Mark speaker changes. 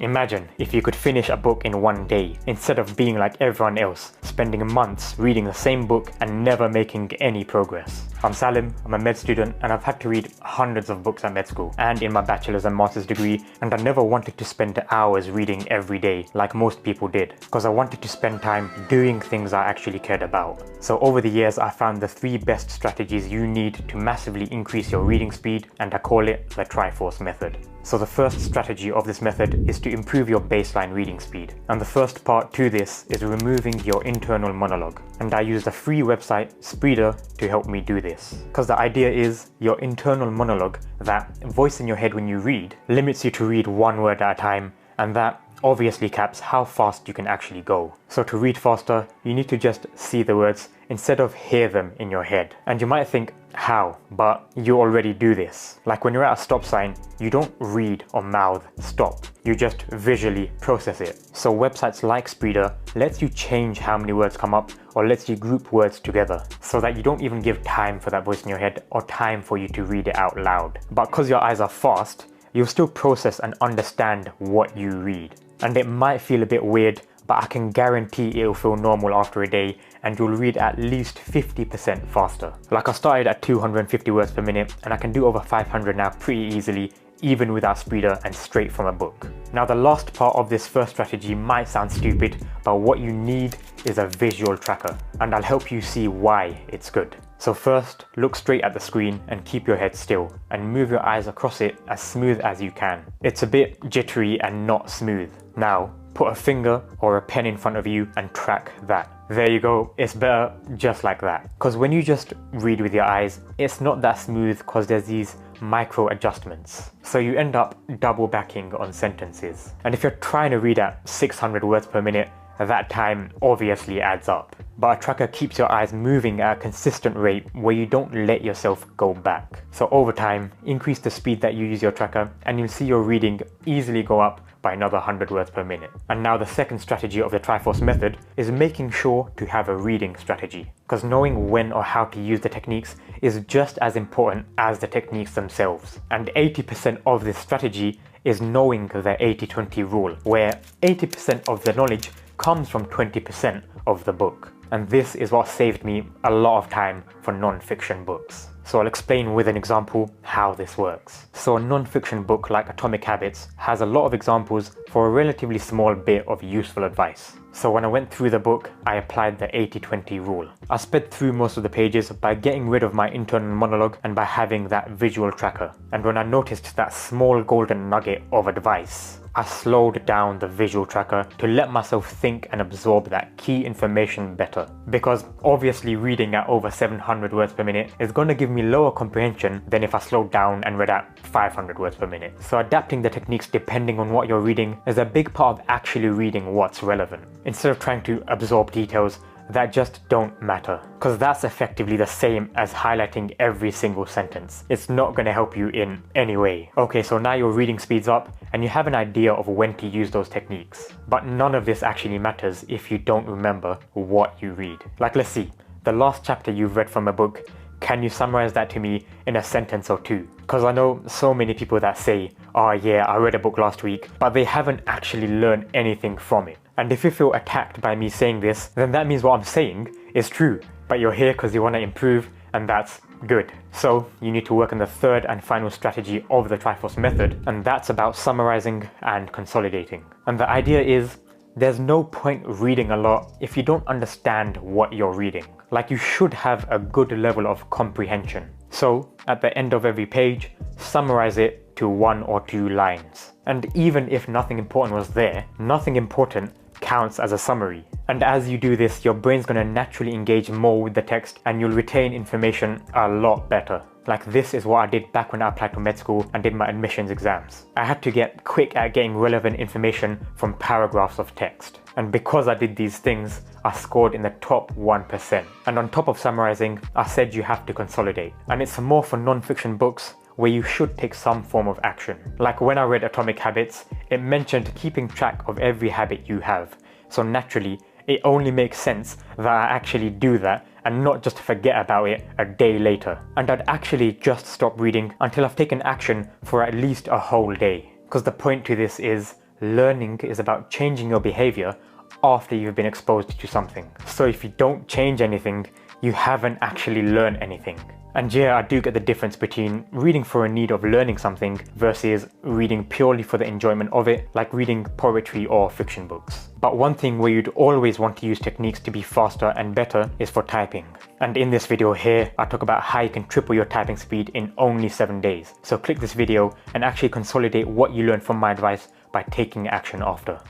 Speaker 1: Imagine if you could finish a book in one day, instead of being like everyone else, spending months reading the same book and never making any progress. I'm Salim, I'm a med student, and I've had to read hundreds of books at med school and in my bachelor's and master's degree, and I never wanted to spend hours reading every day like most people did, because I wanted to spend time doing things I actually cared about. So over the years, I found the 3 best strategies you need to massively increase your reading speed, and I call it the Triforce method. So the first strategy of this method is to improve your baseline reading speed. And the first part to this is removing your internal monologue. And I used a free website, Spreeder, to help me do this. Because the idea is your internal monologue, that voice in your head when you read, limits you to read 1 word at a time, and that obviously caps how fast you can actually go. So to read faster, you need to just see the words instead of hear them in your head. And you might think, how? But you already do this. Like when you're at a stop sign, you don't read or mouth stop. You just visually process it. So websites like Spreeder lets you change how many words come up, or lets you group words together, so that you don't even give time for that voice in your head or time for you to read it out loud. But because your eyes are fast, you'll still process and understand what you read. And it might feel a bit weird, but I can guarantee it'll feel normal after a day, and you'll read at least 50% faster. Like I started at 250 words per minute, and I can do over 500 now pretty easily, even without Spreeder and straight from a book. Now the last part of this first strategy might sound stupid, but what you need is a visual tracker, and I'll help you see why it's good. So first, look straight at the screen and keep your head still, and move your eyes across it as smooth as you can. It's a bit jittery and not smooth. Now, put a finger or a pen in front of you and track that. There you go, it's better just like that. Because when you just read with your eyes, it's not that smooth because there's these micro adjustments. So you end up double backing on sentences. And if you're trying to read at 600 words per minute, that time obviously adds up. But a tracker keeps your eyes moving at a consistent rate where you don't let yourself go back. So over time, increase the speed that you use your tracker, and you'll see your reading easily go up by another 100 words per minute. And now the second strategy of the Triforce method is making sure to have a reading strategy. Because knowing when or how to use the techniques is just as important as the techniques themselves. And 80% of this strategy is knowing the 80-20 rule, where 80% of the knowledge comes from 20% of the book. And this is what saved me a lot of time for non-fiction books. So I'll explain with an example how this works. So a non-fiction book like Atomic Habits has a lot of examples for a relatively small bit of useful advice. So when I went through the book, I applied the 80-20 rule. I sped through most of the pages by getting rid of my internal monologue and by having that visual tracker. And when I noticed that small golden nugget of advice, I slowed down the visual tracker to let myself think and absorb that key information better. Because obviously reading at over 700 words per minute is going to give me lower comprehension than if I slowed down and read at 500 words per minute. So adapting the techniques depending on what you're reading is a big part of actually reading what's relevant, instead of trying to absorb details that just don't matter, because that's effectively the same as highlighting every single sentence. It's not going to help you in any way. Okay, so now your reading speeds up and you have an idea of when to use those techniques. But none of this actually matters if you don't remember what you read. Like, let's see, the last chapter you've read from a book, can you summarize that to me in a sentence or two? Because I know so many people that say, oh yeah, I read a book last week, but they haven't actually learned anything from it. And if you feel attacked by me saying this, then that means what I'm saying is true. But you're here because you want to improve, and that's good. So you need to work on the third and final strategy of the Triforce method, and that's about summarizing and consolidating. And the idea is, there's no point reading a lot if you don't understand what you're reading. Like, you should have a good level of comprehension. So at the end of every page, summarize it to 1 or 2 lines. And even if nothing important was there, nothing important counts as a summary. And as you do this, your brain's going to naturally engage more with the text, and you'll retain information a lot better. Like, this is what I did back when I applied to med school and did my admissions exams. I had to get quick at getting relevant information from paragraphs of text. And because I did these things, I scored in the top 1%. And on top of summarizing, I said you have to consolidate. And it's more for non-fiction books where you should take some form of action. Like when I read Atomic Habits, it mentioned keeping track of every habit you have. So naturally, it only makes sense that I actually do that and not just forget about it a day later. And I'd actually just stop reading until I've taken action for at least a whole day. Because the point to this is, learning is about changing your behavior after you've been exposed to something. So if you don't change anything, you haven't actually learned anything. And yeah, I do get the difference between reading for a need of learning something versus reading purely for the enjoyment of it, like reading poetry or fiction books. But one thing where you'd always want to use techniques to be faster and better is for typing. And in this video here, I talk about how you can triple your typing speed in only 7 days. So click this video and actually consolidate what you learned from my advice by taking action after.